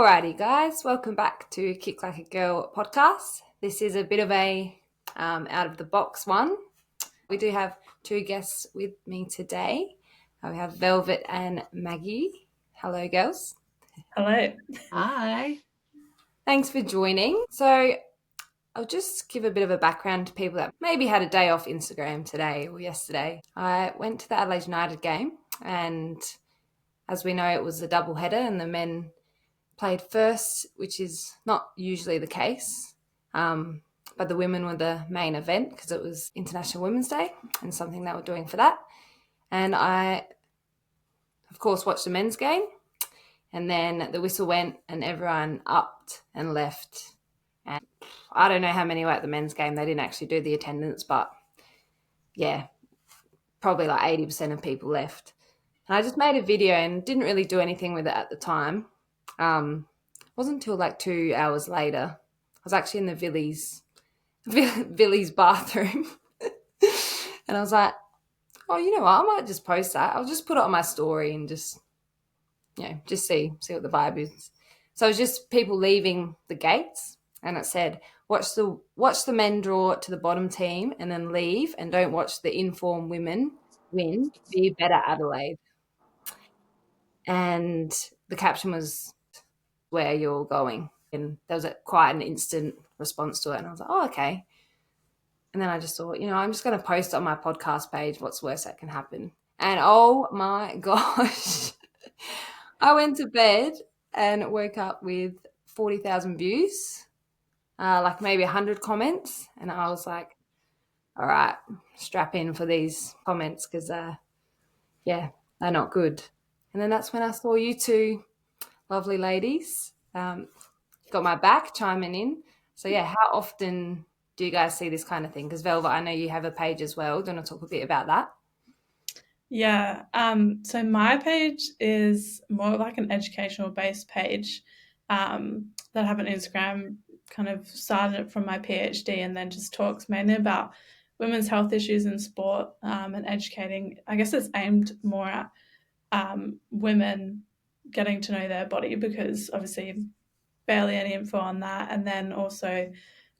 Alrighty, guys, welcome back to Kick Like a Girl podcast. This is a bit of a out of the box one. We do have two guests with me today. We have Velvet and Maggie. Hello, girls. Hello. Hi. Thanks for joining. So, I'll just give a bit of a background to people that maybe had a day off Instagram today or yesterday. I went to the Adelaide United game, and as we know, it was a double header, and the men played first, which is not usually the case. But the women were the main event because it was International Women's Day and something they were doing for that. And I, of course, watched the men's game. And then the whistle went and everyone upped and left. And I don't know how many were at the men's game. They didn't actually do the attendance, but yeah, probably like 80% of people left. And I just made a video and didn't really do anything with it at the time. It wasn't until like 2 hours later. I was actually in the Villies bathroom. And I was like, oh, you know what? I might just post that. I'll just put it on my story and just see what the vibe is. So it was just people leaving the gates, and it said, watch the men draw to the bottom team and then leave, and don't watch the informed women win. Be better, Adelaide. And the caption was, where you're going. And there was quite an instant response to it. And I was like, oh, okay. And then I just thought, I'm just going to post on my podcast page what's worse that can happen. And oh my gosh, I went to bed and woke up with 40,000 views, like maybe 100 comments. And I was like, all right, strap in for these comments because, they're not good. And then that's when I saw you two lovely ladies got my back chiming in. So, yeah, how often do you guys see this kind of thing? Because, Velvet, I know you have a page as well. Do you want to talk a bit about that? Yeah. So my page is more like an educational based page that I have on Instagram. Kind of started it from my PhD and then just talks mainly about women's health issues in sport and educating. I guess it's aimed more at women getting to know their body because obviously barely any info on that. And then also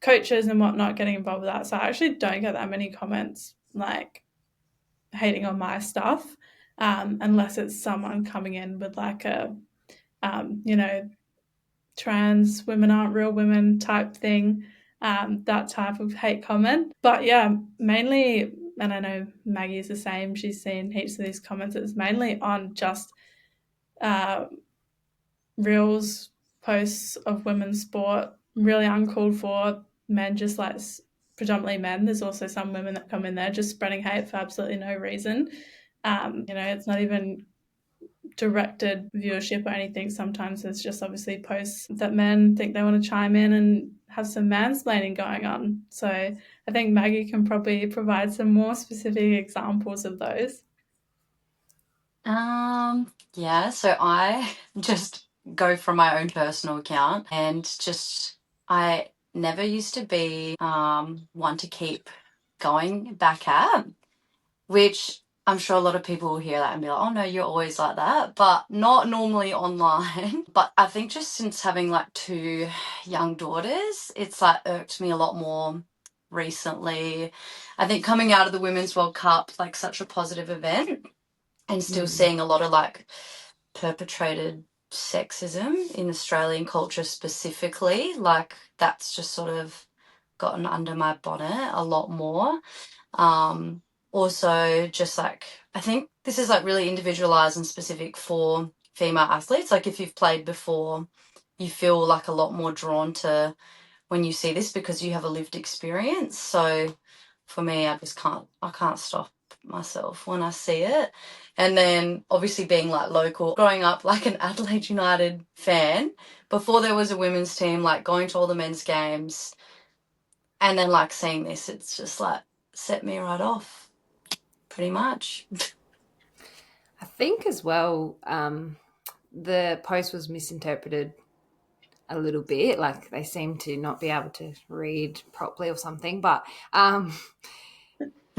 coaches and whatnot getting involved with that. So I actually don't get that many comments like hating on my stuff unless it's someone coming in with like a, trans women aren't real women type thing, that type of hate comment. But yeah, mainly, and I know Maggie's the same, she's seen heaps of these comments, it's mainly on just reels, posts of women's sport, really uncalled for, men just like predominantly men. There's also some women that come in there just spreading hate for absolutely no reason. It's not even directed viewership or anything. Sometimes it's just obviously posts that men think they want to chime in and have some mansplaining going on. So I think Maggie can probably provide some more specific examples of those. So I just go from my own personal account and I never used to be one to keep going back at, which I'm sure a lot of people will hear that and be like, oh no, you're always like that, but not normally online. But I think just since having like two young daughters, it's like irked me a lot more recently. I think coming out of the Women's World Cup, like such a positive event, and still seeing a lot of like perpetrated sexism in Australian culture specifically, like that's just sort of gotten under my bonnet a lot more. Also just like, I think this is like really individualized and specific for female athletes. Like if you've played before, you feel like a lot more drawn to when you see this because you have a lived experience. So for me, I can't stop myself when I see it. And then obviously being like local, growing up like an Adelaide United fan, before there was a women's team, like going to all the men's games and then like seeing this, it's just like set me right off pretty much. I think as well, the post was misinterpreted a little bit. Like they seem to not be able to read properly or something. But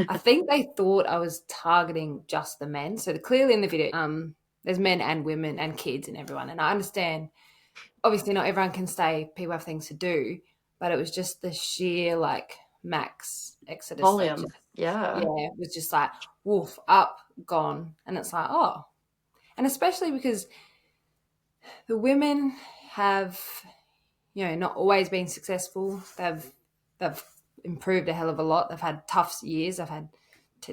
I think they thought I was targeting just the men. So clearly in the video, there's men and women and kids and everyone. And I understand obviously not everyone can stay, people have things to do, but it was just the sheer like max exodus that Volume. just, Yeah. yeah, was just like woof, up, gone. And it's like, oh. And especially because the women have, not always been successful. They've improved a hell of a lot. They've had tough years. They've had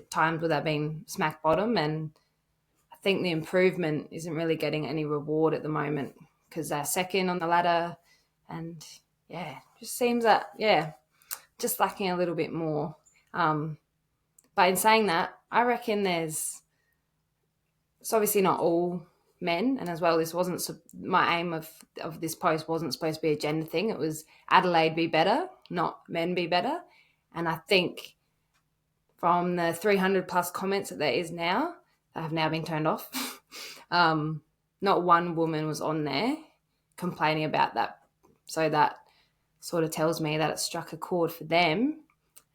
times where they've been smack bottom, and I think the improvement isn't really getting any reward at the moment because they're second on the ladder, and yeah, just seems that just lacking a little bit more. But in saying that, I reckon it's obviously not all men, and as well, this wasn't my aim of this post wasn't supposed to be a gender thing. It was Adelaide be better, not men be better, and I think from the 300 plus comments that there is now, that have now been turned off. Not one woman was on there complaining about that, so that sort of tells me that it struck a chord for them,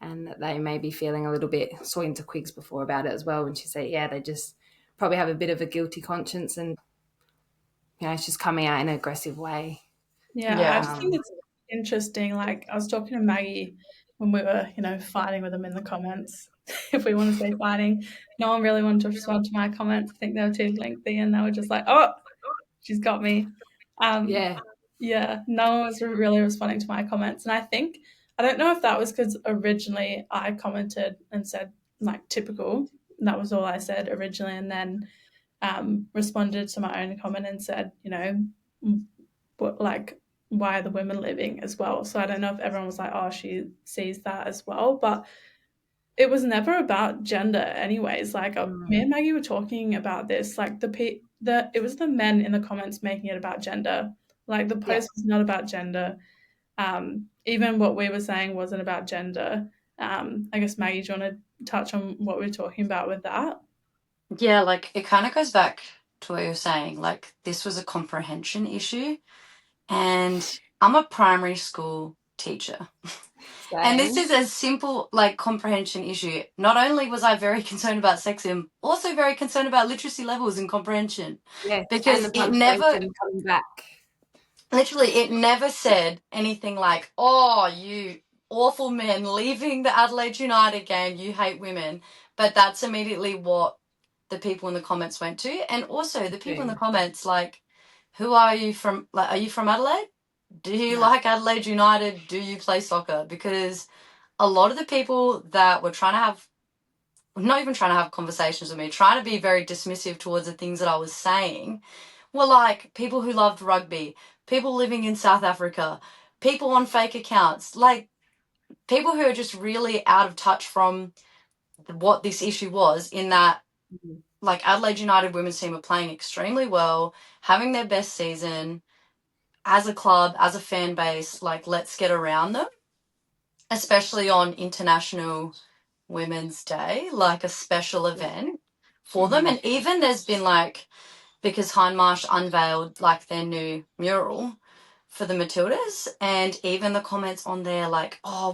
and that they may be feeling a little bit, saw into Quigs before about it as well, when she said, yeah, they just probably have a bit of a guilty conscience, and it's just coming out in an aggressive way. Yeah, I Yeah. just think it's interesting. Like, I was talking to Maggie when we were, fighting with them in the comments. If we want to say fighting, no one really wanted to respond to my comments. I think they were too lengthy, and they were just like, "Oh, she's got me." Um, Yeah. yeah, no one was really responding to my comments, and I don't know if that was because originally I commented and said like typical. And that was all I said originally, and then responded to my own comment and said, what like why are the women leaving as well. So I don't know if everyone was like, oh, she sees that as well, but it was never about gender anyways. Like me and Maggie were talking about this, like it was the men in the comments making it about gender. Like the Yeah. post was not about gender. Even what we were saying wasn't about gender. I guess, Maggie, do you want to touch on what we were talking about with that? Yeah, like it kind of goes back to what you're saying. Like this was a comprehension issue. And I'm a primary school teacher. And this Same. is a simple like comprehension issue. Not only was I very concerned about sexism, also very concerned about literacy levels and comprehension. Yes, and Because the it never punctuation coming back. literally it never said anything like, oh, you awful men leaving the Adelaide United game, you hate women. But that's immediately what the people in the comments went to. And also the people in the Boom. comments, like, who are you from? Like, are you from Adelaide? Do you No. like Adelaide United? Do you play soccer? Because a lot of the people that were trying to have, not even trying to have conversations with me, trying to be very dismissive towards the things that I was saying, were like people who loved rugby, people living in South Africa, people on fake accounts, like people who are just really out of touch from what this issue was, in that like Adelaide United women's team are playing extremely well, having their best season as a club, as a fan base. Like, let's get around them, especially on International Women's Day, like a special event for them. Mm-hmm. And even there's been like, because Hindmarsh unveiled like their new mural for the Matildas, and even the comments on there like, oh,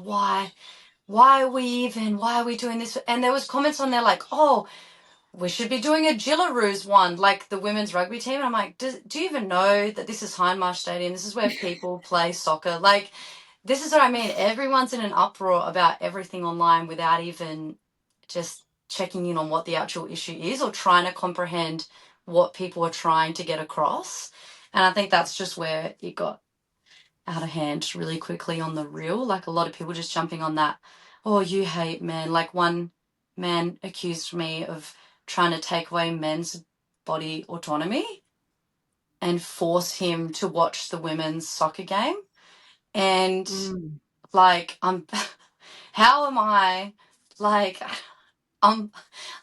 why are we doing this? And there was comments on there like, oh, we should be doing a Gillaroos one, like the women's rugby team. And I'm like, do you even know that this is Hindmarsh Stadium? This is where people play soccer. Like, this is what I mean. Everyone's in an uproar about everything online without even just checking in on what the actual issue is or trying to comprehend what people are trying to get across. And I think that's just where it got out of hand really quickly on the reel. Like a lot of people just jumping on that, oh, you hate men. Like one man accused me of trying to take away men's body autonomy and force him to watch the women's soccer game. And like, how am I like, I'm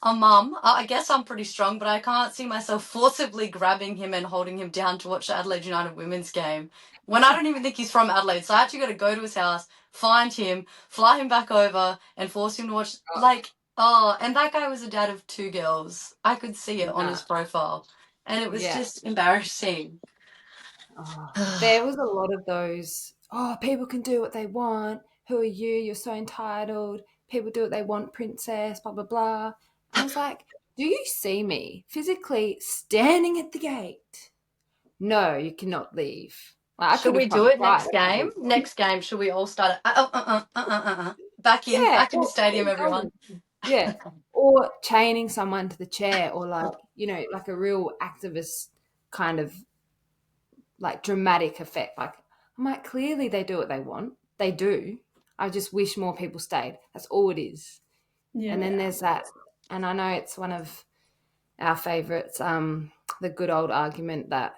a mum. I guess I'm pretty strong, but I can't see myself forcibly grabbing him and holding him down to watch the Adelaide United women's game when I don't even think he's from Adelaide. So I actually got to go to his house, find him, fly him back over, and force him to watch. Like, oh, and that guy was a dad of two girls. I could see it on his profile, and it was Yeah. just embarrassing. Oh, there was a lot of those, oh, people can do what they want. Who are you? You're so entitled. People do what they want, princess, blah, blah, blah. I was like, do you see me physically standing at the gate? No, you cannot leave. Like I Should could we have do it cried. next game? Next game, should we all start? Back in, Yeah, back in the stadium, everyone. yeah, or chaining someone to the chair, or like like a real activist kind of like dramatic effect. Like I'm like, clearly they do what they want. They do. I just wish more people stayed. That's all it is. And Yeah. then there's that, and I know it's one of our favourites, the good old argument that,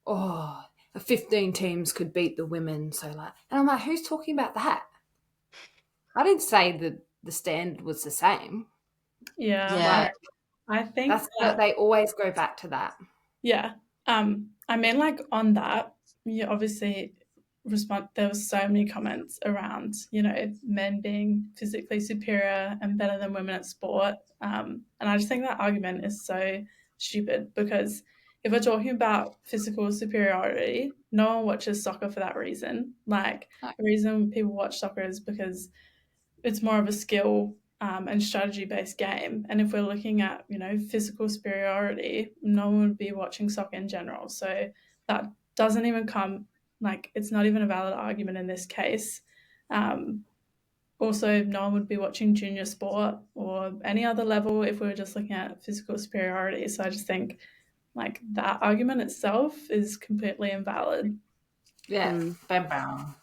oh, 15 teams could beat the women. So like, and I'm like, who's talking about that? I didn't say that the standard was the same. Yeah. Yeah. Like I think that's that, they always go back to that. yeah. I mean, like on that, you obviously respond. There was so many comments around, men being physically superior and better than women at sport. And I just think that argument is so stupid because if we're talking about physical superiority, no one watches soccer for that reason. Like the reason people watch soccer is because it's more of a skill and strategy based game. And if we're looking at, physical superiority, no one would be watching soccer in general. So that doesn't even come, like, it's not even a valid argument in this case. Um, Also, no one would be watching junior sport or any other level if we were just looking at physical superiority. So I just think, like, that argument itself is completely invalid. Yeah, Mm. bam, bam.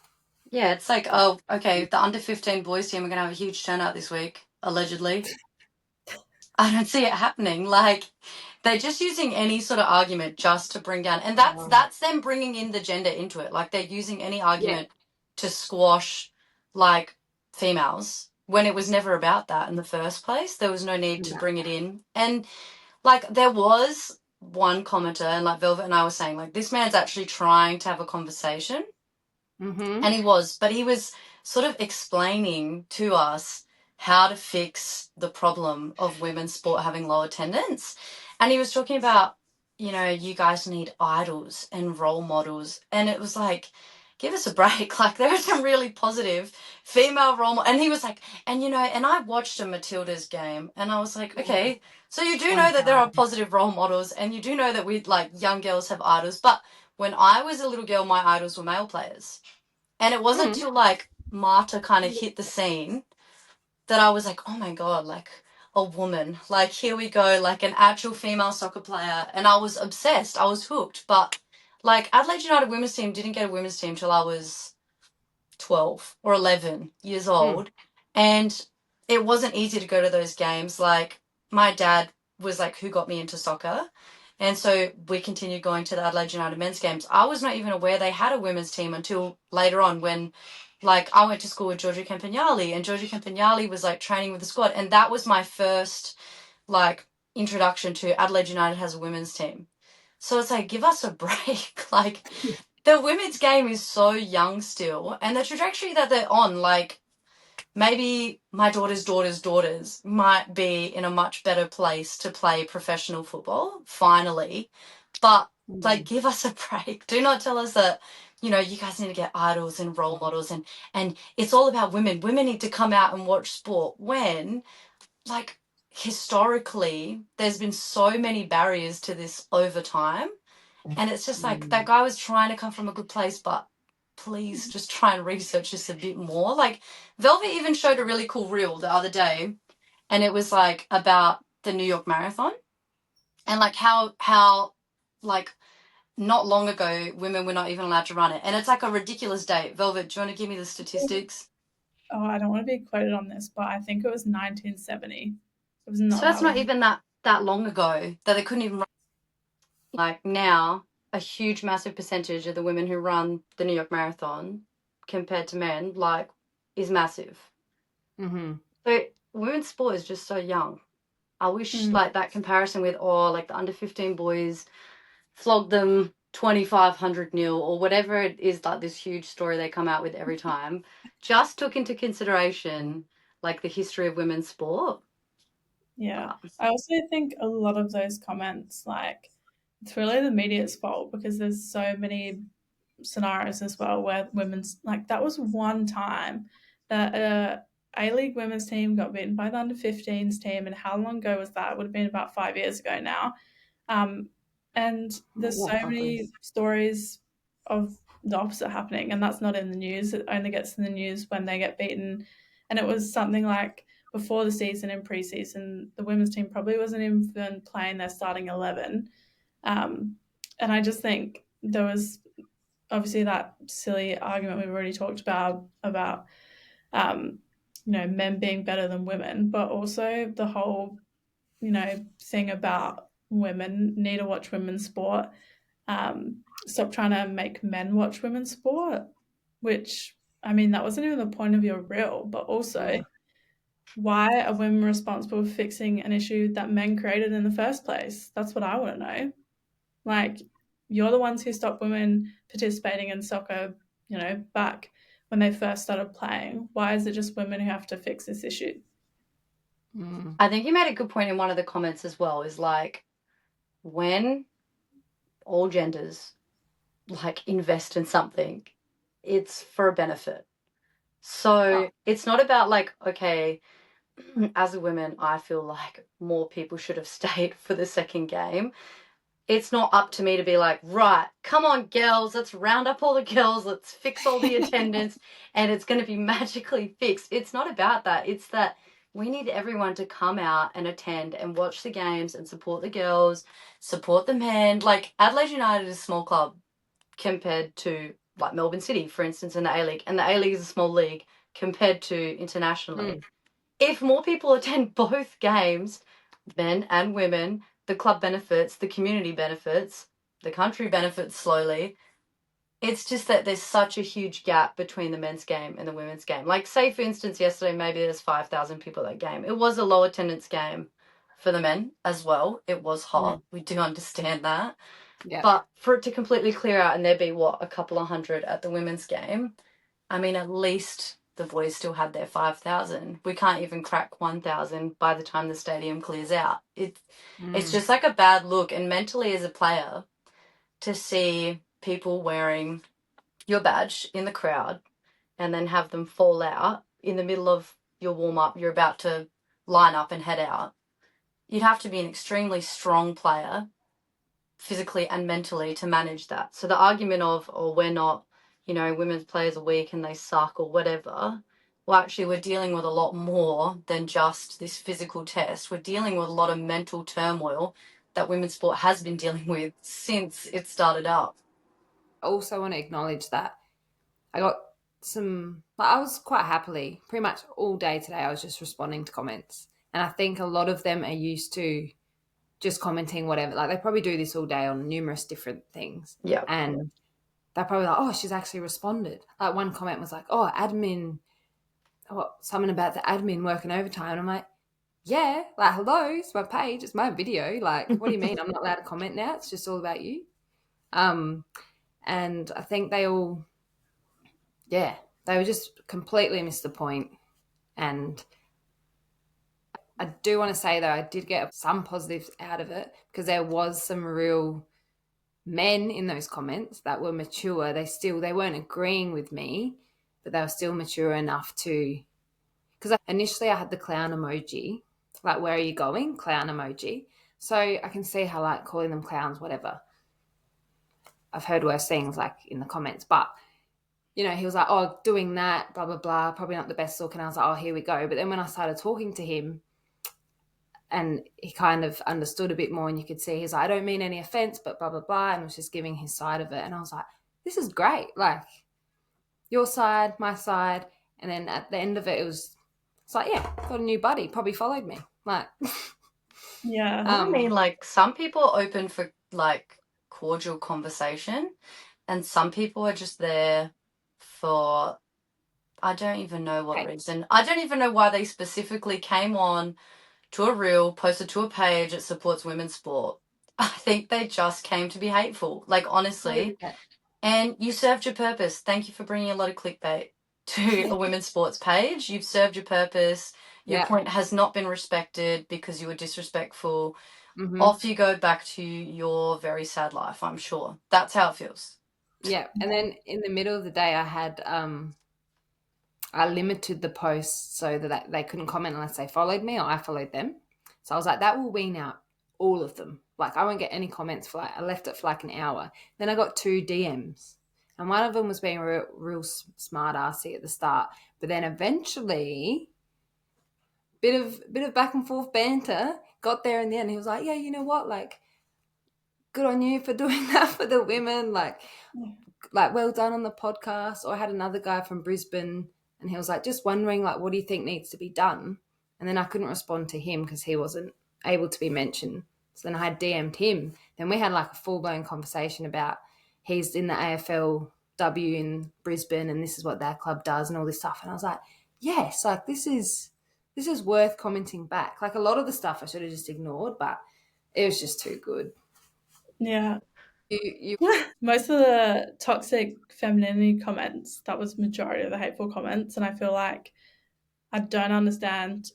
Yeah, it's like, oh, okay, the under 15 boys team are going to have a huge turnout this week, allegedly. I don't see it happening. Like, they're just using any sort of argument just to bring down, and that's them bringing in the gender into it. Like, they're using any Yeah, argument to squash, like, females when it was never about that in the first place. There was no need to no. bring it in. And, like, there was one commenter, and, like, Velvet and I were saying, like, this man's actually trying to have a conversation. Mm-hmm. And he was, but he was sort of explaining to us how to fix the problem of women's sport having low attendance. And he was talking about, you guys need idols and role models. And it was like, give us a break. Like, there are some really positive female role models. And he was like, and I watched a Matilda's game and I was like, okay, so you do One know that there are time. positive role models and you do know that we, like, young girls have idols. But when I was a little girl, my idols were male players. And it wasn't Mm. till, like, Marta kind of hit the scene that I was like, oh my God, like a woman. Like, here we go, like an actual female soccer player. And I was obsessed. I was hooked. But, like, Adelaide United women's team didn't get a women's team till I was 12 or 11 years Mm. old. And it wasn't easy to go to those games. Like, my dad was like, who got me into soccer? And so we continued going to the Adelaide United men's games. I was not even aware they had a women's team until later on when, like, I went to school with Georgia Campagnali and Georgia Campagnali was, like, training with the squad. And that was my first, like, introduction to Adelaide United has a women's team. So it's like, give us a break. Like, the women's game is so young still, and the trajectory that they're on, like, maybe my daughters might be in a much better place to play professional football, finally. But, like, give us a break. Do not tell us that, you guys need to get idols and role models and it's all about women. Women need to come out and watch sport when, like, historically, there's been so many barriers to this over time. And it's just like that guy was trying to come from a good place, but please just try and research this a bit more. Like, Velvet even showed a really cool reel the other day, and it was like about the New York Marathon and like how like not long ago women were not even allowed to run it. And it's like a ridiculous date. Velvet, do you want to give me the statistics? Oh, I don't want to be quoted on this, but I think it was 1970. It was So not that's that not long. even that long ago that they couldn't even run. Like, now, a huge, massive percentage of the women who run the New York Marathon compared to men, like, is massive. Mm-hmm. So women's sport is just so young. I wish, Mm. like, that comparison with, like, the under 15 boys flogged them 2,500 nil or whatever it is, like, this huge story they come out with every time, just took into consideration, like, the history of women's sport. Yeah. But, I also think a lot of those comments, like, it's really the media's fault because there's so many scenarios as well where women's, like, that was one time that A-League women's team got beaten by the under 15s team. And how long ago was that? It would have been about 5 years ago now. And there's so Yeah, probably. many stories of the opposite happening, and that's not in the news. It only gets in the news when they get beaten. And it was something like before the season, in preseason, the women's team probably wasn't even playing their starting 11. And I just think there was obviously that silly argument we've already talked about men being better than women, but also the whole thing about women need to watch women's sport. Stop trying to make men watch women's sport, which, I mean, that wasn't even the point of your reel. But also, why are women responsible for fixing an issue that men created in the first place? That's what I want to know. Like, you're the ones who stopped women participating in soccer, back when they first started playing. Why is it just women who have to fix this issue? I think you made a good point in one of the comments as well, is like, when all genders like invest in something, it's for a benefit. So it's not about like, okay, as a woman, I feel like more people should have stayed for the second game. It's not up to me to be like, right, come on, girls, let's round up all the girls, let's fix all the attendance, and it's going to be magically fixed. It's not about that. It's that we need everyone to come out and attend and watch the games and support the girls, support the men. Like, Adelaide United is a small club compared to like Melbourne City, for instance, in the A-League. And the A-League is a small league compared to internationally. If more people attend both games, men and women, the club benefits, the community benefits, the country benefits slowly. It's just that there's such a huge gap between the men's game and the women's game. Like, say, for instance, yesterday, maybe there's 5,000 people at that game. It was a low attendance game for the men as well. It was hot. We do understand that. Yeah. But for it to completely clear out and there be, a couple of hundred at the women's game, I mean, at least the boys still had their 5,000. We can't even crack 1,000 by the time the stadium clears out. It's just like a bad look. And mentally as a player, to see people wearing your badge in the crowd and then have them fall out in the middle of your warm-up, you're about to line up and head out. You'd have to be an extremely strong player, physically and mentally, to manage that. So the argument of, we're not, women's players are weak and they suck or whatever, well, actually, we're dealing with a lot more than just this physical test. We're dealing with a lot of mental turmoil that women's sport has been dealing with since it started up. I also want to acknowledge that I got I was quite happily, pretty much all day today, I was just responding to comments. And I think a lot of them are used to just commenting whatever. Like, they probably do this all day on numerous different things. Yeah. And they're probably like, oh, she's actually responded. Like, one comment was like, oh, something about the admin working overtime. And I'm like, yeah, like, hello, it's my page, it's my video. Like, what do you mean I'm not allowed to comment now? It's just all about you. And I think they all, they were just completely missed the point. And I do want to say, though, I did get some positives out of it, because there was some real men in those comments that were mature. They weren't agreeing with me, but they were still mature enough to, because initially I had the clown emoji, like, where are you going? Clown emoji. So I can see how, like, calling them clowns, whatever. I've heard worse things, like, in the comments, but he was like, oh, doing that, blah, blah, blah, probably not the best look. And I was like, oh, here we go. But then when I started talking to him, and he kind of understood a bit more, and you could see he's like, I don't mean any offense, but blah, blah, blah, and was just giving his side of it. And I was like, this is great. Like, your side, my side. And then at the end of it, it's like, yeah, got a new buddy, probably followed me. Like, yeah. I mean, like, some people are open for, like, cordial conversation, and some people are just there for, I don't even know what reason. I don't even know why they specifically came on to a reel, posted to a page that supports women's sport. I think they just came to be hateful, like, honestly. And you served your purpose. Thank you for bringing a lot of clickbait to a women's sports page. You've served your purpose. Your point has not been respected because you were disrespectful. Off you go back to your very sad life, I'm sure. That's how it feels. Yeah. And then in the middle of the day, I had I limited the posts so that they couldn't comment unless they followed me or I followed them. So I was like, that will wean out all of them. Like, I won't get any comments for, like, I left it for like an hour. Then I got 2 DMs. And one of them was being real smart assy at the start, but then eventually, bit of back and forth banter got there in the end. He was like, "Yeah, you know what? Like, good on you for doing that for the women. Like well done on the podcast." Or I had another guy from Brisbane, and he was like, "Just wondering, like, what do you think needs to be done?" And then I couldn't respond to him because he wasn't able to be mentioned. So then I had DM'd him. Then we had like a full blown conversation about he's in the AFLW in Brisbane, and this is what their club does, and all this stuff. And I was like, yes, like this is worth commenting back. Like a lot of the stuff I should have just ignored, but it was just too good. Yeah. You Most of the toxic femininity comments, that was majority of the hateful comments, and I feel like I don't understand.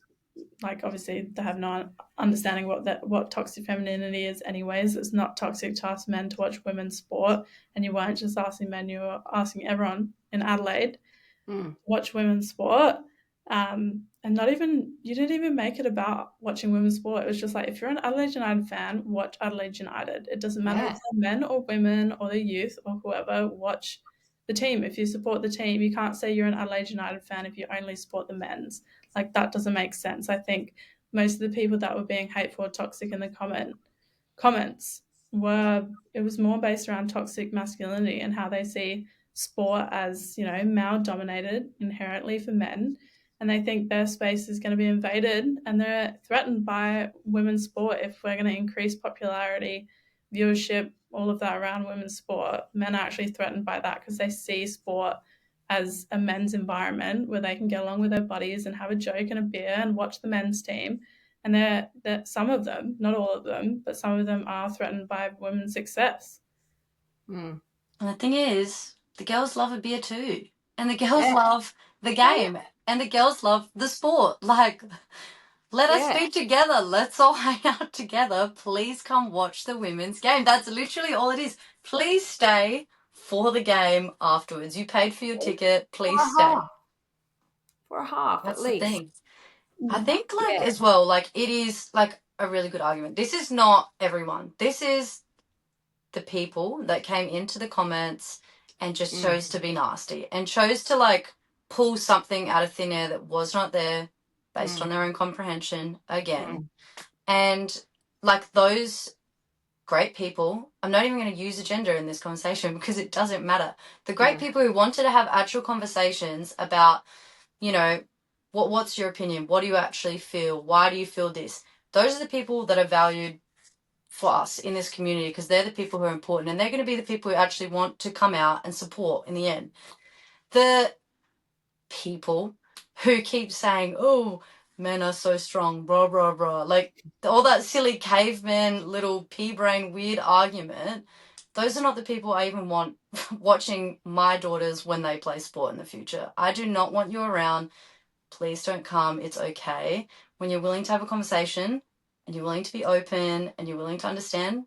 Like, obviously, they have no understanding what toxic femininity is. Anyways, it's not toxic to ask men to watch women's sport, and you weren't just asking men; you were asking everyone in Adelaide to watch women's sport. And not even you didn't even make it about watching women's sport. It was just like, if you're an Adelaide United fan, watch Adelaide United. It doesn't matter if yeah. they're men or women or the youth or whoever. Watch the team. If you support the team, you can't say you're an Adelaide United fan if you only support the men's. Like, that doesn't make sense. I think most of the people that were being hateful or toxic in the comments were, it was more based around toxic masculinity and how they see sport as, male dominated inherently for men, and they think their space is going to be invaded, and they're threatened by women's sport. If we're going to increase popularity, viewership, all of that around women's sport, men are actually threatened by that because they see sport as a men's environment where they can get along with their buddies and have a joke and a beer and watch the men's team. And they're some of them, not all of them, but some of them are threatened by women's success. And the thing is, the girls love a beer too. And the girls Yeah. love the game. And the girls love the sport. Like, let us Yeah. be together. Let's all hang out together. Please come watch the women's game. That's literally all it is. Please stay for the game afterwards. You paid for your ticket. Please stay. For a half, at That's the least. thing. I think, like, Yeah. as well, like, it is, like, a really good argument. This is not everyone. This is the people that came into the comments and just chose to be nasty and chose to, like, pull something out of thin air that was not there based on their own comprehension again. And, like, those great people, I'm not even going to use a gender in this conversation because it doesn't matter. The great people who wanted to have actual conversations about, what's your opinion? What do you actually feel? Why do you feel this? Those are the people that are valued for us in this community because they're the people who are important, and they're going to be the people who actually want to come out and support in the end. The people who keep saying, oh, men are so strong, blah, blah, blah, like all that silly caveman little pea brain weird argument, those are not the people I even want watching my daughters when they play sport in the future. I do not want you around. Please don't come. It's okay. When you're willing to have a conversation and you're willing to be open and you're willing to understand,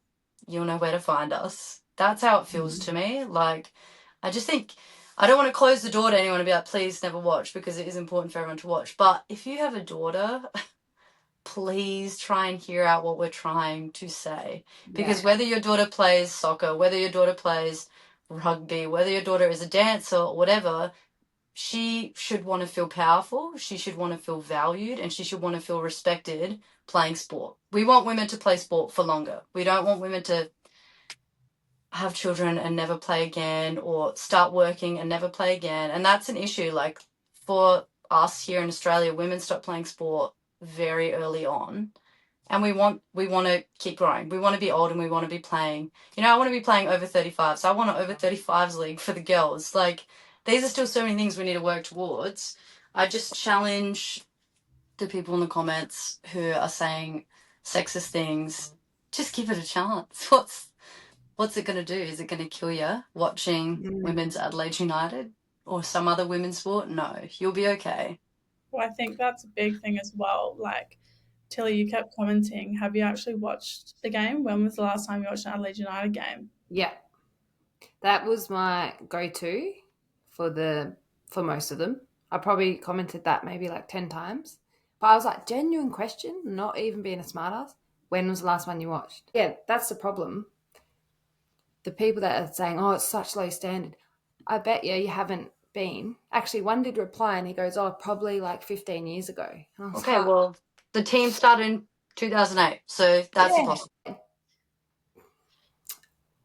you'll know where to find us. That's how it feels to me. Like, I just think I don't want to close the door to anyone and be like, please never watch, because it is important for everyone to watch. But if you have a daughter, please try and hear out what we're trying to say. Because whether your daughter plays soccer, whether your daughter plays rugby, whether your daughter is a dancer or whatever, she should want to feel powerful, she should want to feel valued, and she should want to feel respected playing sport. We want women to play sport for longer. We don't want women to have children and never play again, or start working and never play again. And that's an issue. Like, for us here in Australia, women stop playing sport very early on. And we want to keep growing. We want to be old and we want to be playing. I want to be playing over 35. So I want an over 35s league for the girls. Like, these are still so many things we need to work towards. I just challenge the people in the comments who are saying sexist things. Just give it a chance. What's it going to do? Is it going to kill you watching Women's Adelaide United or some other women's sport? No, you'll be okay. Well, I think that's a big thing as well. Like, Tilly, you kept commenting. Have you actually watched the game? When was the last time you watched an Adelaide United game? Yeah. That was my go-to for most of them. I probably commented that maybe like 10 times. But I was like, genuine question, not even being a smartass. When was the last one you watched? Yeah, that's the problem. The people that are saying, oh, it's such low standard. I bet you haven't been. Actually, one did reply and he goes, oh, probably like 15 years ago. And I was Okay, like, well, the team started in 2008, so that's yeah. impossible.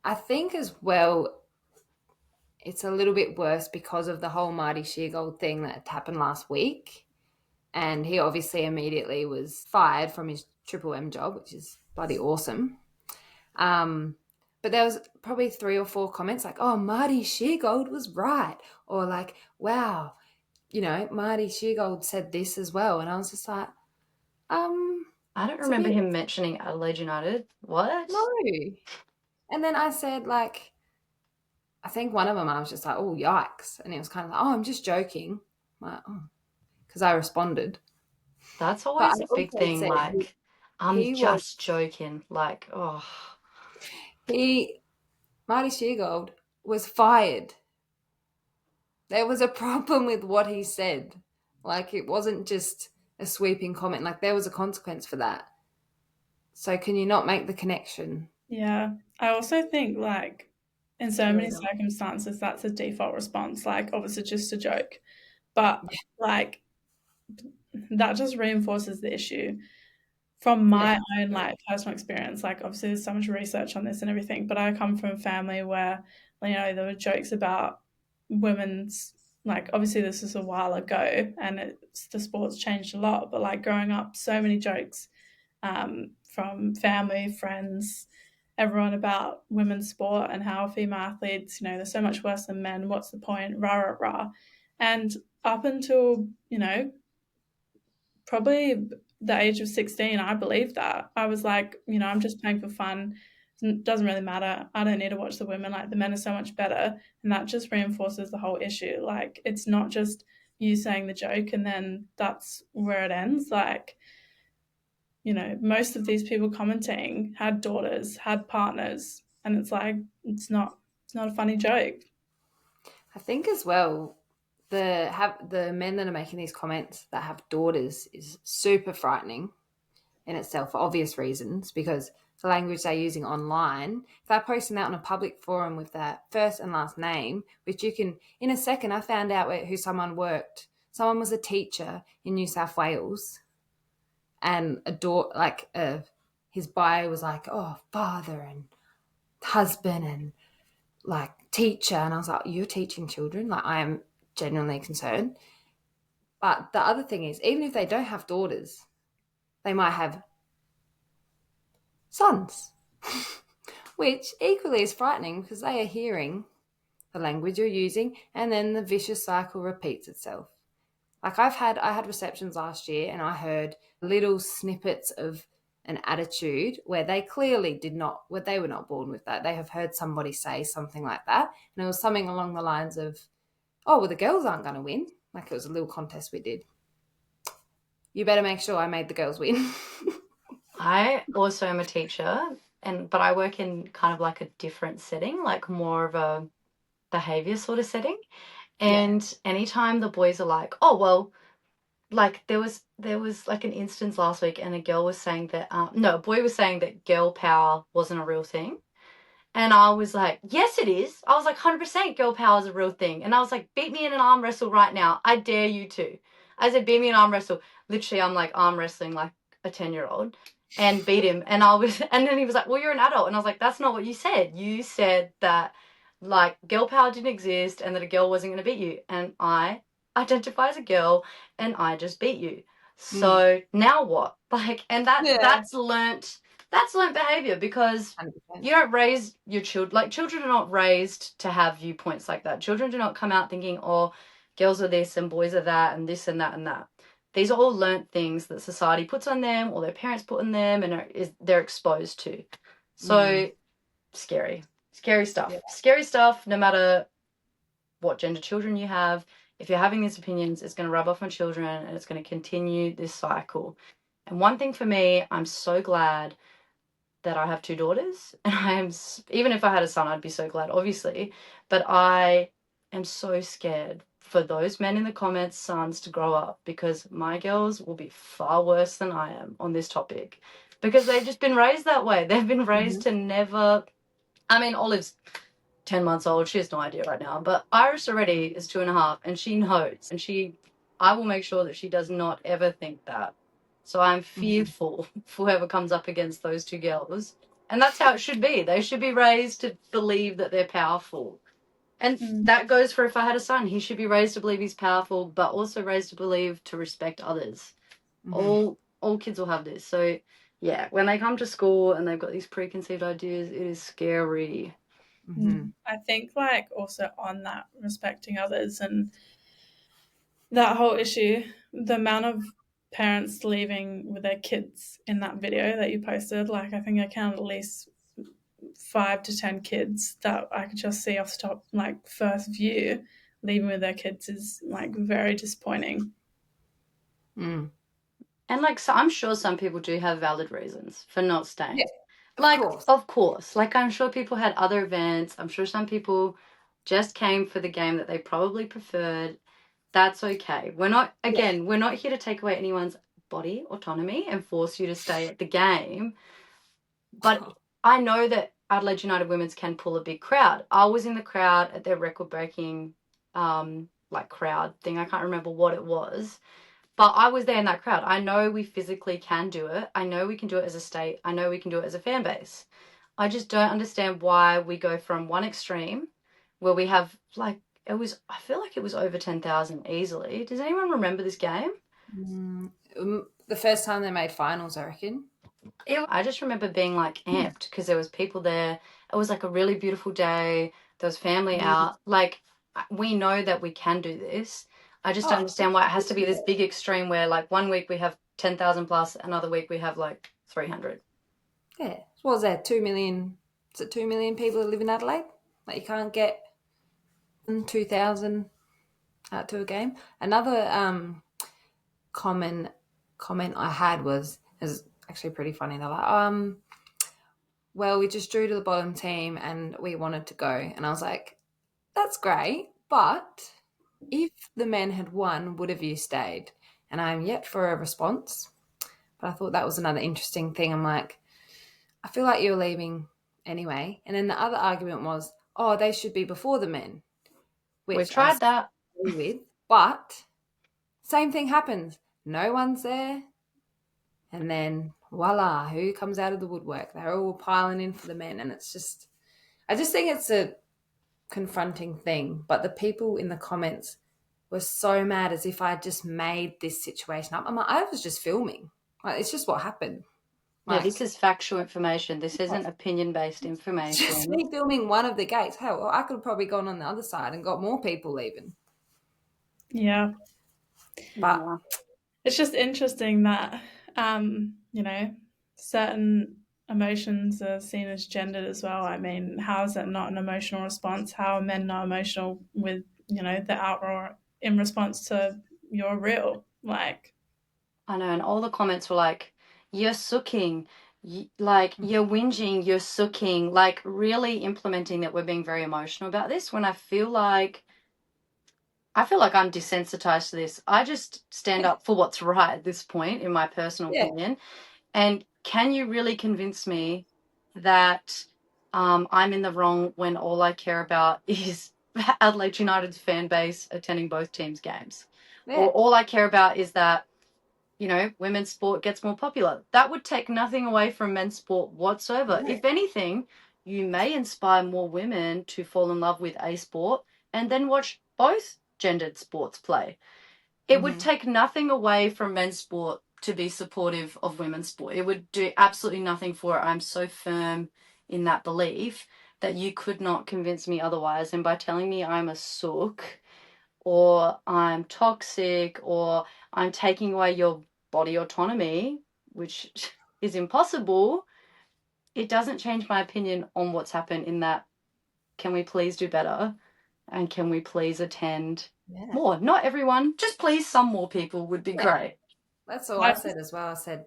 I think as well, it's a little bit worse because of the whole Marty Sheargold thing that happened last week. And he obviously immediately was fired from his Triple M job, which is bloody awesome. But there was probably 3 or 4 comments like, oh, Marty Sheargold was right. Or like, wow, Marty Sheargold said this as well. And I was just like, I don't it's a remember bit, him mentioning Adelaide United. What? no. And then I said, like, I think one of them, I was just like, oh, yikes. And he was kind of like, oh, I'm just joking. I'm like, oh, because I responded. That's But I always a big also thing, said like, I'm he was, just joking. Like, oh. Marty Sheargold was fired. There was a problem with what he said. Like, it wasn't just a sweeping comment. Like, there was a consequence for that. So can you not make the connection? Yeah. I also think, like, in so many Really not. circumstances, that's a default response. Like, obviously, just a joke. But, like, that just reinforces the issue. From Yeah. my own, like, personal experience, like, obviously, there's so much research on this and everything, but I come from a family where, there were jokes about women's, like, obviously, this is a while ago and the sport's changed a lot, but, like, growing up, so many jokes from family, friends, everyone about women's sport and how female athletes, they're so much worse than men. What's the point? Rah, rah, rah. And up until, probably the age of 16, I believed that. I was like, I'm just playing for fun. It doesn't really matter. I don't need to watch the women. Like, the men are so much better. And that just reinforces the whole issue. Like, it's not just you saying the joke and then that's where it ends. Like, most of these people commenting had daughters, had partners, and it's like it's not a funny joke. I think as well, the men that are making these comments that have daughters is super frightening in itself for obvious reasons because the language they're using online, if they're posting that on a public forum with their first and last name, which you can, in a second, I found out who someone worked. Someone was a teacher in New South Wales, and his bio was like, oh, father and husband and like teacher. And I was like, you're teaching children? Like, I am genuinely concerned. But the other thing is, even if they don't have daughters, they might have sons, which equally is frightening because they are hearing the language you're using and then the vicious cycle repeats itself. Like I had receptions last year and I heard little snippets of an attitude where they clearly they were not born with that. They have heard somebody say something like that. And it was something along the lines of, oh, well, the girls aren't going to win. Like it was a little contest we did. You better make sure I made the girls win. I also am a teacher, but I work in kind of like a different setting, like more of a behavior sort of setting. And anytime the boys are like, oh, well, like there was like an instance last week and a girl was saying that, no, a boy was saying that girl power wasn't a real thing. And I was like, yes, it is. I was like, 100% girl power is a real thing. And I was like, beat me in an arm wrestle right now. I dare you to. I said, beat me in an arm wrestle. Literally, I'm like arm wrestling like a 10-year-old and beat him. And and then he was like, well, you're an adult. And I was like, that's not what you said. You said that like girl power didn't exist and that a girl wasn't going to beat you. And I identify as a girl and I just beat you. So now what? Like, and that's learnt behavior because 100%. you don't raise your children, like children are not raised to have viewpoints like that. Children do not come out thinking, oh, girls are this and boys are that and this and that and that. These are all learnt things that society puts on them or their parents put on them and they're exposed to. So scary stuff. Yeah. Scary stuff, no matter what gender children you have. If you're having these opinions, it's going to rub off on children and it's going to continue this cycle. And one thing for me, I'm so glad that I have 2 daughters, and even if I had a son, I'd be so glad, obviously, but I am so scared for those men in the comments, sons, to grow up because my girls will be far worse than I am on this topic because they've just been raised that way. They've been raised to never, I mean, Olive's 10 months old. She has no idea right now. But Iris already is 2.5, and she knows. And I will make sure that she does not ever think that. So I'm fearful for whoever comes up against those two girls. And that's how it should be. They should be raised to believe that they're powerful. And that goes for if I had a son. He should be raised to believe he's powerful, but also raised to believe to respect others. All kids will have this. So yeah, when they come to school and they've got these preconceived ideas, it is scary. I think like also on that respecting others and that whole issue, the amount of parents leaving with their kids in that video that you posted, like I think I counted at least 5 to 10 kids that I could just see off the top, like first view, leaving with their kids is like very disappointing. And like, so I'm sure some people do have valid reasons for not staying. Yeah, like, of course. Like, I'm sure people had other events. I'm sure some people just came for the game that they probably preferred. That's okay. We're not, again, we're not here to take away anyone's body autonomy and force you to stay at the game. But I know that Adelaide United Women's can pull a big crowd. I was in the crowd at their record-breaking, like, crowd thing. I can't remember what it was. But I was there in that crowd. I know we physically can do it. I know we can do it as a state. I know we can do it as a fan base. I just don't understand why we go from one extreme where we have like, I feel like it was over 10,000 easily. Does anyone remember this game? The first time they made finals, I reckon. I just remember being like amped because there was people there. It was like a really beautiful day. There was family out. Like, we know that we can do this. I just don't understand why it has to be this big extreme where like one week we have 10,000 plus, another week we have like 300. Yeah. What was that? 2 million? Is it 2 million people that live in Adelaide? Like you can't get 2,000 out to a game. Another common comment I had was actually pretty funny. They're like, well, we just drew to the bottom team and we wanted to go. And I was like, that's great, but if the men had won, would have you stayed? And I'm yet for a response. But I thought that was another interesting thing. I'm like, I feel like you're leaving anyway. And then the other argument was, oh, they should be before the men, We've which tried that. agree with. But same thing happens. No one's there. And then voila, who comes out of the woodwork? They're all piling in for the men. And it's just, I just think it's a confronting thing. But the people in the comments were so mad as if I just made this situation up. I'm like, I was just filming. Like, it's just what happened. Yeah, this is factual information. This isn't opinion-based information. Just me filming one of the gates. Hell, well, I could have probably gone on the other side and got more people leaving. Yeah. But it's just interesting that, certain emotions are seen as gendered as well. I mean, how is that not an emotional response? How are men not emotional with, the outroar in response to you're real? Like, I know, and all the comments were like, you're sucking, you're whinging, you're sucking, like really implementing that we're being very emotional about this when I feel like I'm desensitized to this. I just stand up for what's right at this point, in my personal opinion. And can you really convince me that I'm in the wrong when all I care about is Adelaide United's fan base attending both teams' games? Or all I care about is that, women's sport gets more popular. That would take nothing away from men's sport whatsoever. If anything, you may inspire more women to fall in love with a sport and then watch both gendered sports play. It would take nothing away from men's sport to be supportive of women's sport. It would do absolutely nothing for it. I'm so firm in that belief that you could not convince me otherwise. And by telling me I'm a sook or I'm toxic or I'm taking away your body autonomy, which is impossible, it doesn't change my opinion on what's happened in that. Can we please do better? And can we please attend more? Not everyone, just please some more people would be great. That's all I said as well. I said,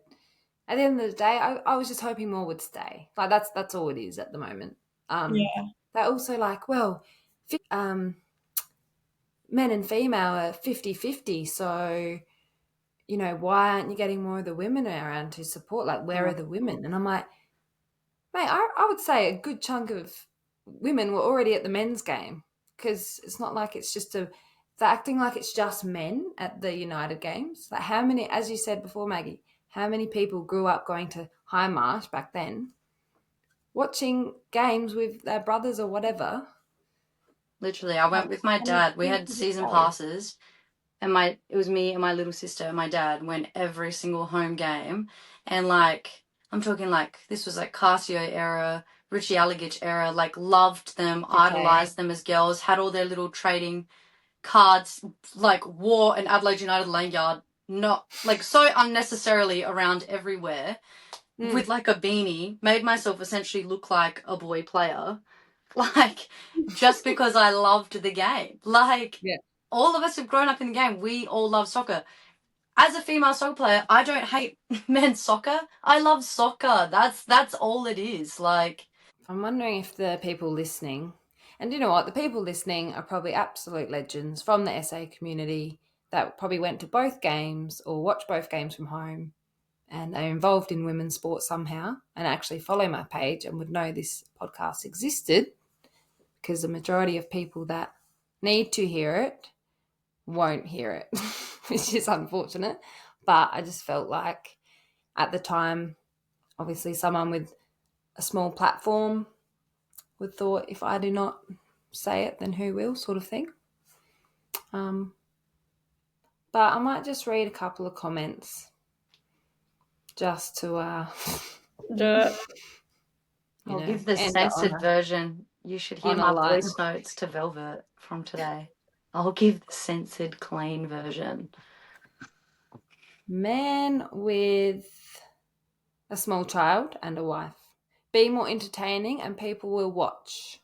at the end of the day, I was just hoping more would stay. Like that's all it is at the moment. They're also like, well, men and female are 50-50, so why aren't you getting more of the women around to support? Like, where are the women? And I'm like, mate, I would say a good chunk of women were already at the men's game, because it's not like it's just a, they're acting like it's just men at the United Games. Like, how many, as you said before, Maggie, how many people grew up going to High Marsh back then, watching games with their brothers or whatever? Literally, I went with my And dad. We who had did it season go? passes, and it was me and my little sister and my dad went every single home game. And like, I'm talking like, this was like Casio era, Richie Allegich era, like loved them, Okay. idolized them as girls, had all their little trading cards, like wore an Adelaide United lanyard, not like so unnecessarily around everywhere, with Mm. like a beanie, made myself essentially look like a boy player, like just because I loved the game. Like, Yeah. all of us have grown up in the game. We all love soccer. As a female soccer player, I don't hate men's soccer. I love soccer. That's all it is. Like, I'm wondering if the people listening, and you know what, the people listening are probably absolute legends from the SA community that probably went to both games or watched both games from home, and are involved in women's sports somehow and actually follow my page and would know this podcast existed, because the majority of people that need to hear it won't hear it, which is unfortunate. But I just felt like at the time, obviously, someone with a small platform would thought, if I do not say it, then who will, sort of thing. Um, but I might just read a couple of comments just to, Do it. I'll give the end it censored version. You should hear on a my light. voice notes to Velvet from today. I'll give the censored, clean version. Man with a small child and a wife. Be more entertaining and people will watch.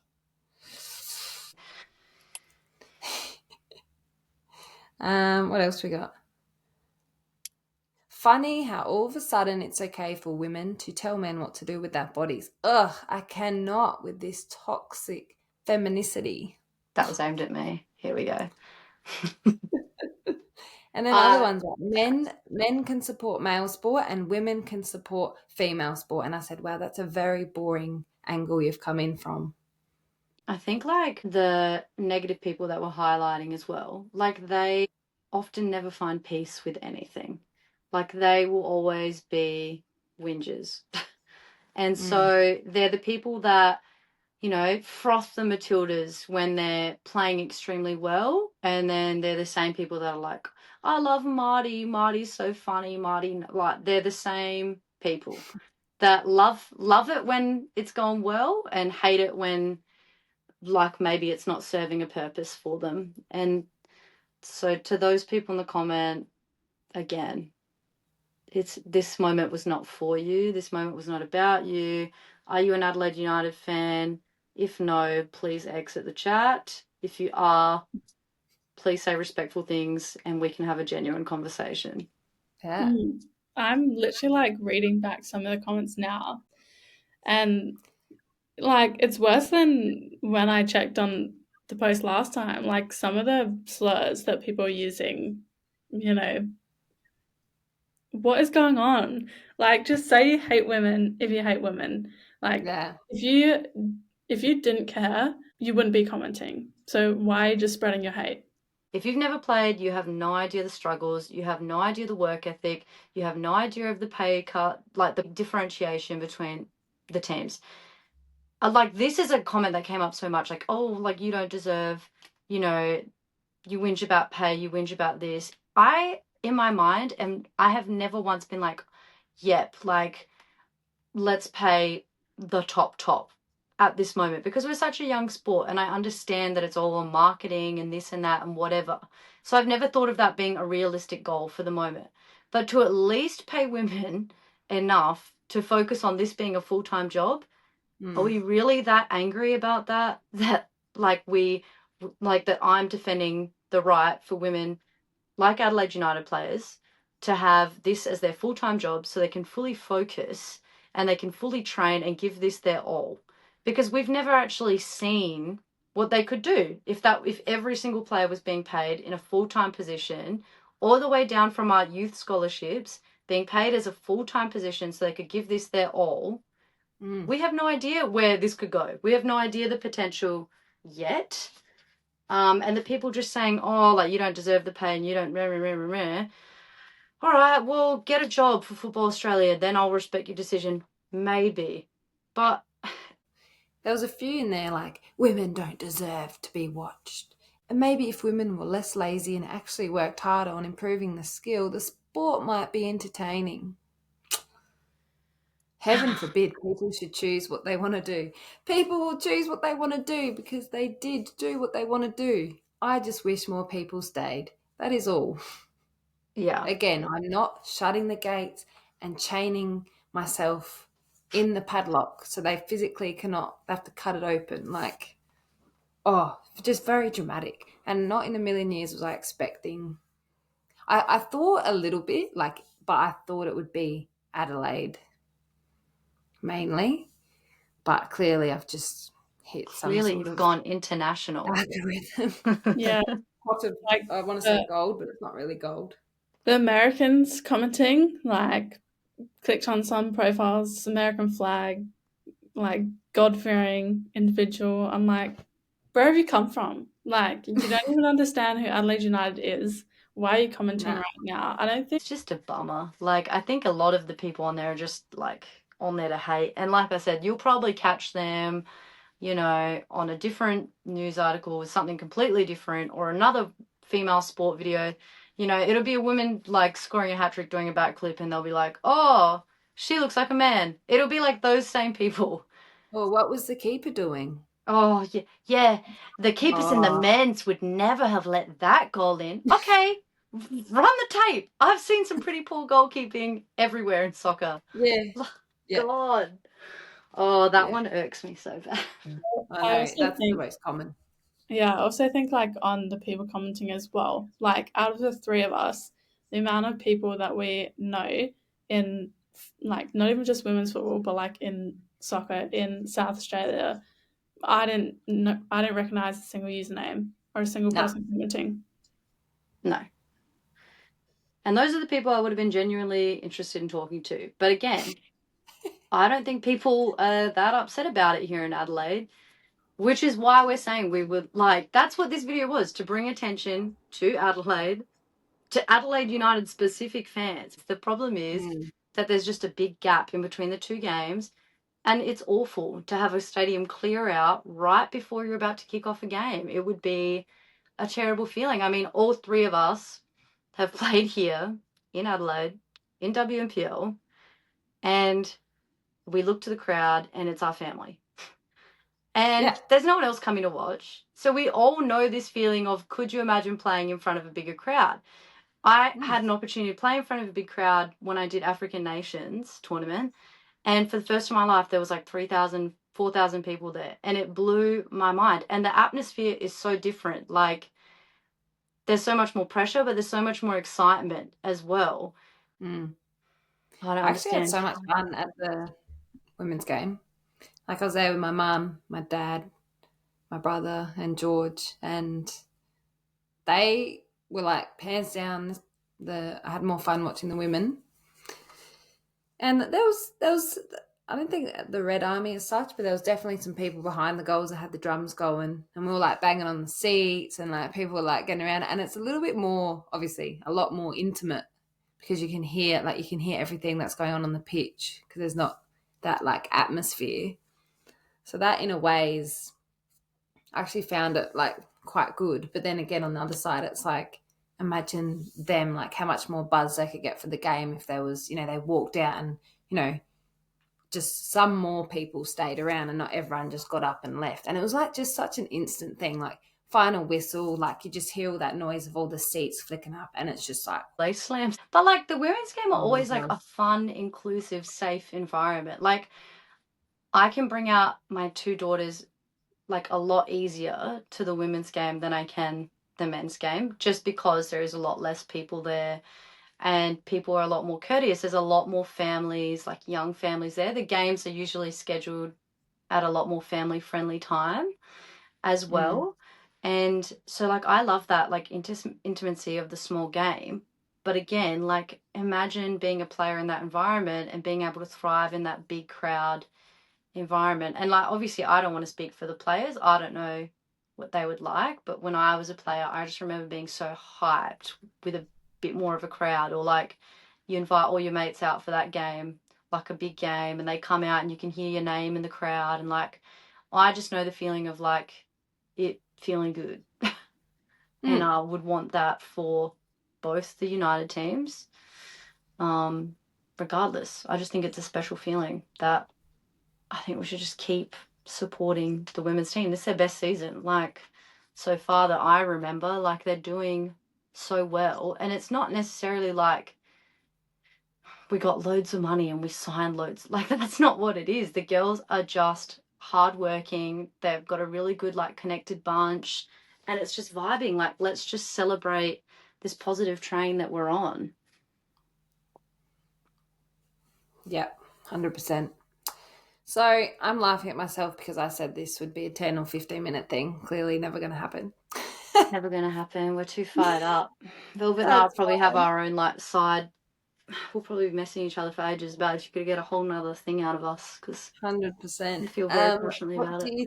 What else we got? Funny how all of a sudden it's okay for women to tell men what to do with their bodies. Ugh, I cannot with this toxic feminicity. That was aimed at me. Here we go. And then other Uh, ones like men can support male sport and women can support female sport. And I said, wow, that's a very boring angle you've come in from. I think like the negative people that were highlighting as well, like they often never find peace with anything. Like they will always be whingers. And Mm. so they're the people that, froth the Matildas when they're playing extremely well. And then they're the same people that are like, I love Marty. Marty's so funny. Marty, like they're the same people that love it when it's gone well and hate it when like maybe it's not serving a purpose for them. And so to those people in the comment, again, it's this moment was not for you. This moment was not about you. Are you an Adelaide United fan? If no, please exit the chat. If you are, please say respectful things and we can have a genuine conversation. Yeah. I'm literally like reading back some of the comments now, and like it's worse than when I checked on the post last time. Like some of the slurs that people are using, you know, what is going on? Like just say you hate women if you hate women. Like Yeah. if you didn't care, you wouldn't be commenting. So why are you just spreading your hate? If you've never played, you have no idea the struggles, you have no idea the work ethic, you have no idea of the pay cut, like the differentiation between the teams. Like this is a comment that came up so much, like, oh, like you don't deserve, you know, you whinge about pay, you whinge about this. In my mind, and I have never once been like, yep, like, let's pay the top at this moment because we're such a young sport and I understand that it's all on marketing and this and that and whatever. So I've never thought of that being a realistic goal for the moment. But to at least pay women enough to focus on this being a full-time job, are we really that angry about that? That that I'm defending the right for women like Adelaide United players to have this as their full-time job so they can fully focus and they can fully train and give this their all. Because we've never actually seen what they could do if every single player was being paid in a full-time position, all the way down from our youth scholarships, being paid as a full-time position so they could give this their all. We have no idea where this could go. We have no idea the potential yet. And the people just saying, oh, like, you don't deserve the pay and you don't, all right, well, get a job for Football Australia, then I'll respect your decision. Maybe. But There was a few in there like, women don't deserve to be watched. And maybe if women were less lazy and actually worked harder on improving the skill, the sport might be entertaining. Heaven forbid people should choose what they want to do. People will choose what they want to do because they did do what they want to do. I just wish more people stayed. That is all. yeah, Again, I'm not shutting the gates and chaining myself in the padlock so they physically cannot, they have to cut it open. Like, oh, just very dramatic. And not in a million years was I expecting. I thought a little bit, like, but I thought it would be Adelaide mainly. But clearly I've just hit some clearly sort you've of gone international. algorithm. Yeah, Pot of, like I want to say gold, but it's not really gold. the Americans commenting, like, clicked on some profiles, American flag, like, God fearing individual. I'm like, where have you come from? Like, you don't even understand who Adelaide United is. Why are you commenting Nah. right now? I don't think. It's just a bummer. Like, I think a lot of the people on there are just, like, on there to hate. And like I said, you'll probably catch them, you know, on a different news article with something completely different or another female sport video. You know, it'll be a woman, like, scoring a hat trick doing a backflip and they'll be like, oh, she looks like a man. It'll be like those same people. Well, what was the keeper doing? Oh, yeah, yeah. The keepers in the Oh, men's would never have let that goal in. Okay, run the tape. I've seen some pretty poor goalkeeping everywhere in soccer. yeah. Yeah. God. Oh, that Yeah. one irks me so bad. I I know. also That's the think, most common. yeah, I also think like on the people commenting as well. Like out of the three of us, the amount of people that we know in like not even just women's football, but like in soccer in South Australia, I didn't recognize a single username or a single No. person commenting. No. And those are the people I would have been genuinely interested in talking to. But again, I don't think people are that upset about it here in Adelaide, which is why we're saying we would like, that's what this video was, to bring attention to Adelaide United specific fans. The problem is that there's just a big gap in between the two games. And it's awful to have a stadium clear out right before you're about to kick off a game. It would be a terrible feeling. I mean, all three of us have played here in Adelaide, in WMPL, and we look to the crowd and it's our family. And Yeah. there's no one else coming to watch. So we all know this feeling of, could you imagine playing in front of a bigger crowd? I had an opportunity to play in front of a big crowd when I did African Nations tournament. And for the first time in my life, there was like 3,000, 4,000 people there. And it blew my mind. And the atmosphere is so different. Like, there's so much more pressure, but there's so much more excitement as well. Mm. I don't I actually had understand. so much fun at the women's game. Like I was there with my mum, my dad, my brother, and George, and they were like hands down. I had more fun watching the women, and there was. I don't think the Red Army as such, but there was definitely some people behind the goals that had the drums going, and we were like banging on the seats, and like people were like getting around, and it's a little bit more, obviously, a lot more intimate because you can hear everything that's going on the pitch because there's not that like atmosphere. So that in a way is, I actually found it like quite good. But then again, on the other side, it's like, imagine them, like how much more buzz they could get for the game if there was, they walked out and, just some more people stayed around and not everyone just got up and left. And it was like just such an instant thing, like final whistle, like you just hear all that noise of all the seats flicking up and it's just like, Play slams. But like the women's game are oh my always like God. a fun, inclusive, safe environment. Like, I can bring out my two daughters like a lot easier to the women's game than I can the men's game, just because there is a lot less people there and people are a lot more courteous. There's a lot more families, like young families there. The games are usually scheduled at a lot more family friendly time as well. And so like I love that like intimacy of the small game. But again, like imagine being a player in that environment and being able to thrive in that big crowd environment. And like, obviously, I don't want to speak for the players. I don't know what they would like. But when I was a player, I just remember being so hyped with a bit more of a crowd, or like you invite all your mates out for that game, like a big game, and they come out and you can hear your name in the crowd. And like, I just know the feeling of like it feeling good. And I would want that for both the United teams. Regardless, I just think it's a special feeling that I think we should just keep supporting the women's team. This is their best season, like, so far that I remember. Like, they're doing so well. And it's not necessarily like we got loads of money and we signed loads. Like, that's not what it is. The girls are just hardworking. They've got a really good, like, connected bunch. And it's just vibing. Like, let's just celebrate this positive train that we're on. Yeah, 100%. So I'm laughing at myself because I said this would be a 10 or 15-minute thing. Clearly never going to happen. Never going to happen. We're too fired up. Velvet and I That's probably have fine. our own, like, side. We'll probably be messing each other for ages about if you could get a whole nother thing out of us, because 100%. we feel very passionately What about do it. you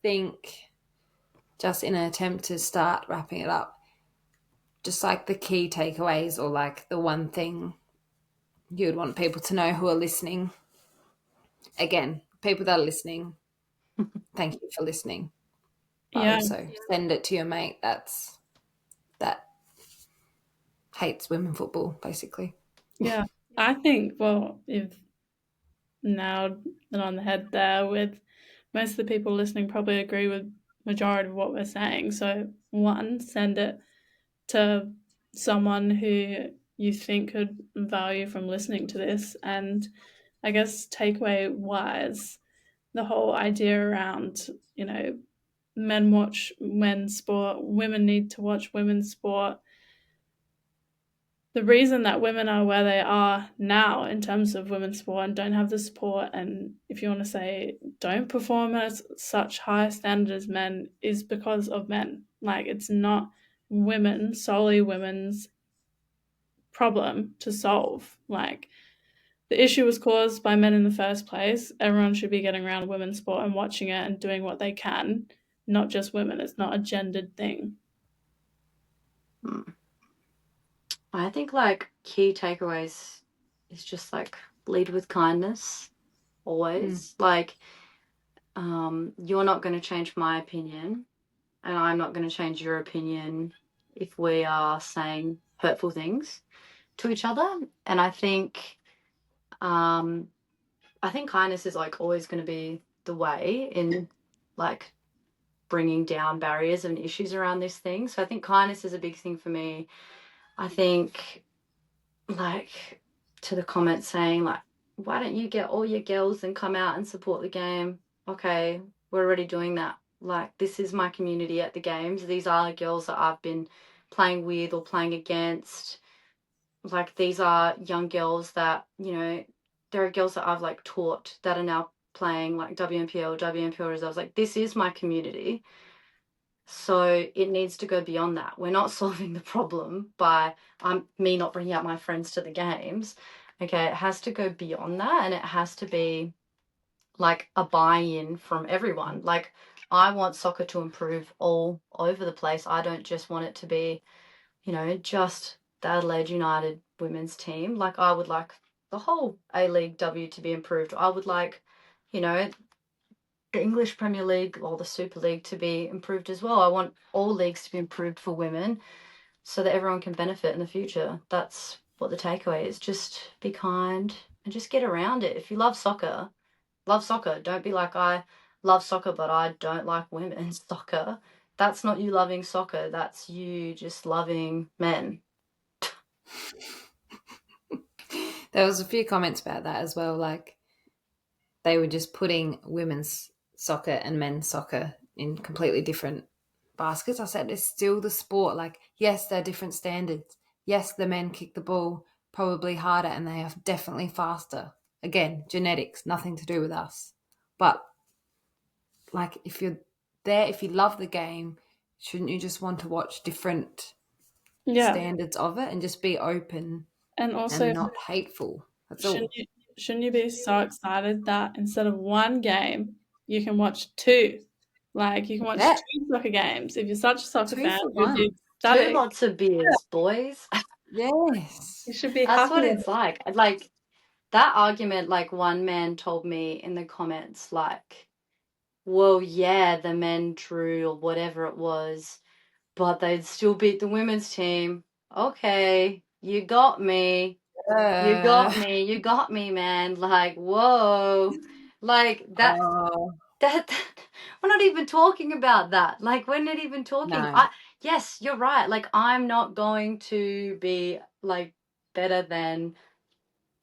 think, just in an attempt to start wrapping it up, just like the key takeaways or like the one thing you would want people to know who are listening? Again, people that are listening, thank you for listening. But Yeah. also send it to your mate that hates women football, basically. Yeah. I think, well, you've nailed it on the head there. With most of the people listening probably agree with majority of what we're saying. So one, send it to someone who you think could value from listening to this. And I guess takeaway wise, the whole idea around, men watch men's sport, women need to watch women's sport. The reason that women are where they are now in terms of women's sport and don't have the support, and if you want to say don't perform at such high standard as men, is because of men. Like, it's not solely women's problem to solve. Like, the issue was caused by men in the first place. Everyone should be getting around women's sport and watching it and doing what they can, not just women. It's not a gendered thing. I think, like, key takeaways is just like lead with kindness always. Like, you're not going to change my opinion, and I'm not going to change your opinion if we are saying hurtful things to each other. And I think kindness is like always going to be the way in, like, bringing down barriers and issues around this thing. So I think kindness is a big thing for me. I think, like, to the comments saying, like, why don't you get all your girls and come out and support the game? Okay, we're already doing that. Like, this is my community at the games. These are the girls that I've been playing with or playing against. Like, these are young girls that, there are girls that I've, like, taught that are now playing, like, WNPL reserves. Like, this is my community. So it needs to go beyond that. We're not solving the problem by me not bringing out my friends to the games. Okay, it has to go beyond that, and it has to be like a buy-in from everyone. Like, I want soccer to improve all over the place. I don't just want it to be, just the Adelaide United women's team. Like, I would like the whole A-League W to be improved. I would like, the English Premier League or the Super League to be improved as well. I want all leagues to be improved for women so that everyone can benefit in the future. That's what the takeaway is. Just be kind and just get around it. If you love soccer, love soccer. Don't be like, I love soccer, but I don't like women's soccer. That's not you loving soccer. That's you just loving men. There was a few comments about that as well. Like, they were just putting women's soccer and men's soccer in completely different baskets. I said, it's still the sport. Like, yes, they're different standards. Yes, the men kick the ball probably harder and they are definitely faster. Again, genetics, nothing to do with us. But, like, if you're there, if you love the game, shouldn't you just want to watch different Yeah. standards of it and just be open And also, and not hateful? That's shouldn't all. you, shouldn't you be so excited that instead of one game, you can watch two? Like, you can watch Yeah, two soccer games. If you're such a soccer 2 fan, for you'd be 1. Two ecstatic. lots of beers, boys. Yes. You should be That's happy what with it's like. Like that argument, like one man told me in the comments, like, well, yeah, the men drew or whatever it was, but they'd still beat the women's team. Okay, you got me. You Uh, got me. You got me, man. Like, whoa. Like that oh, that we're not even talking about that. Like we're not even talking. no. I Yes, you're right. Like I'm not going to be like better than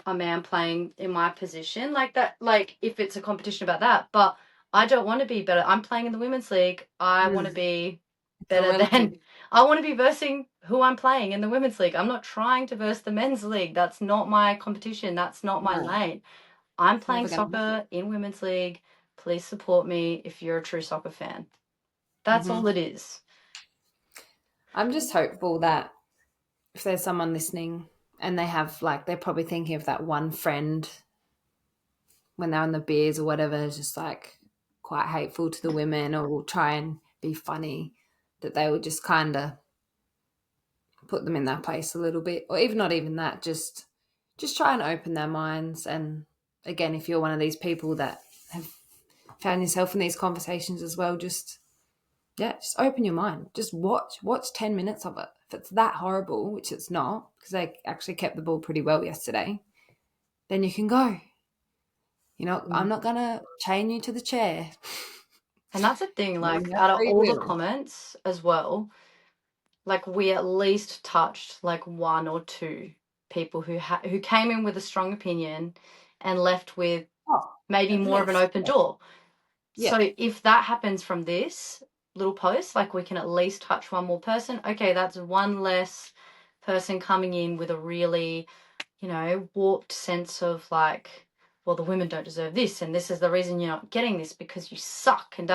a man playing in my position like that, like if it's a competition about that, but I don't want to be better. I'm playing in the women's league. I want to Mm, be it's all better relative. than I want to be versing who I'm playing in the women's league. I'm not trying to verse the men's league. That's not my competition. That's not my No, lane. I'm it's playing never going to happen. soccer in women's league. Please support me if you're a true soccer fan. That's Hmm. all it is. I'm just hopeful that if there's someone listening and they have, like, they're probably thinking of that one friend when they're on the beers or whatever, just like quite hateful to the women or will try and be funny, that they will just kind of put them in that place a little bit, or even not even that, just try and open their minds. And again, if you're one of these people that have found yourself in these conversations as well, just yeah, just open your mind. Just watch 10 minutes of it. If it's that horrible, which it's not, because they actually kept the ball pretty well yesterday, then you can go. I'm not gonna chain you to the chair. And that's the thing, You like have out of free all the will. comments as well, like we at least touched like one or two people who came in with a strong opinion and left with Oh, maybe at more of an least. open door. Yeah. So if that happens from this little post, like we can at least touch one more person. Okay, that's one less person coming in with a really, warped sense of like, well, the women don't deserve this, and this is the reason you're not getting this because you suck. And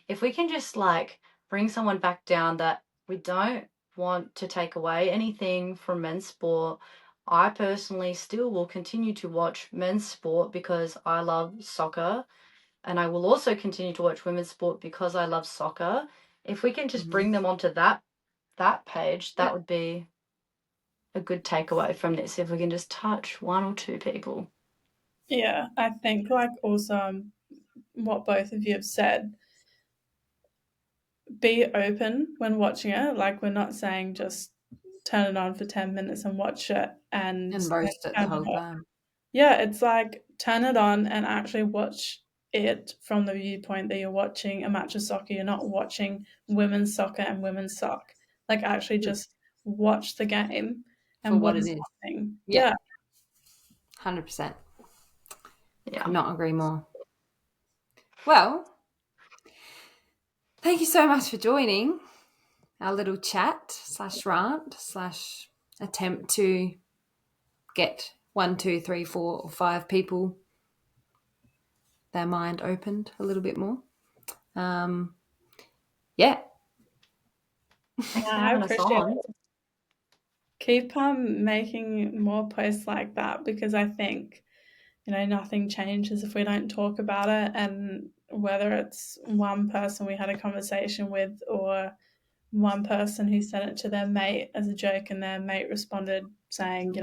if we can just like bring someone back down that we don't want to take away anything from men's sport. I personally still will continue to watch men's sport because I love soccer, and I will also continue to watch women's sport because I love soccer. If we can just Hmm. bring them onto that page, that Yeah. would be a good takeaway from this. If we can just touch one or two people. Yeah, I think like also what both of you have said, be open when watching it. Like we're not saying just turn it on for 10 minutes and watch it and And then roast it the turn it whole off. time. Yeah, it's like turn it on and actually watch it from the viewpoint that you're watching a match of soccer. You're not watching women's soccer and women's sock. Like actually just watch the game For and what what it is is. happening. Yeah. Yeah. 100%. Could Yeah. not agree more. Well, thank you so much for joining our little chat slash rant slash attempt to get 1, 2, 3, 4, or 5 people their mind opened a little bit more. Um, yeah, Thanks Yeah, for I having us appreciate on. it. Keep making more posts like that because I think, nothing changes if we don't talk about it. And whether it's one person we had a conversation with or one person who sent it to their mate as a joke and their mate responded saying,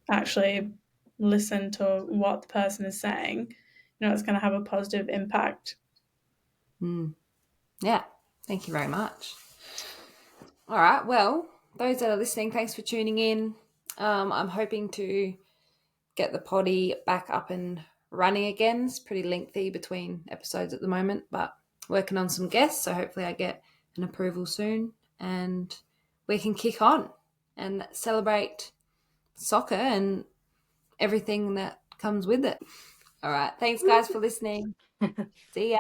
actually listen to what the person is saying, it's going to have a positive impact. yeah. Thank you very much. All right. Well, those that are listening, thanks for tuning in. I'm hoping to get the potty back up and running again. It's pretty lengthy between episodes at the moment, but working on some guests. So hopefully I get an approval soon and we can kick on and celebrate soccer and everything that comes with it. All right. Thanks, guys, for listening. See ya.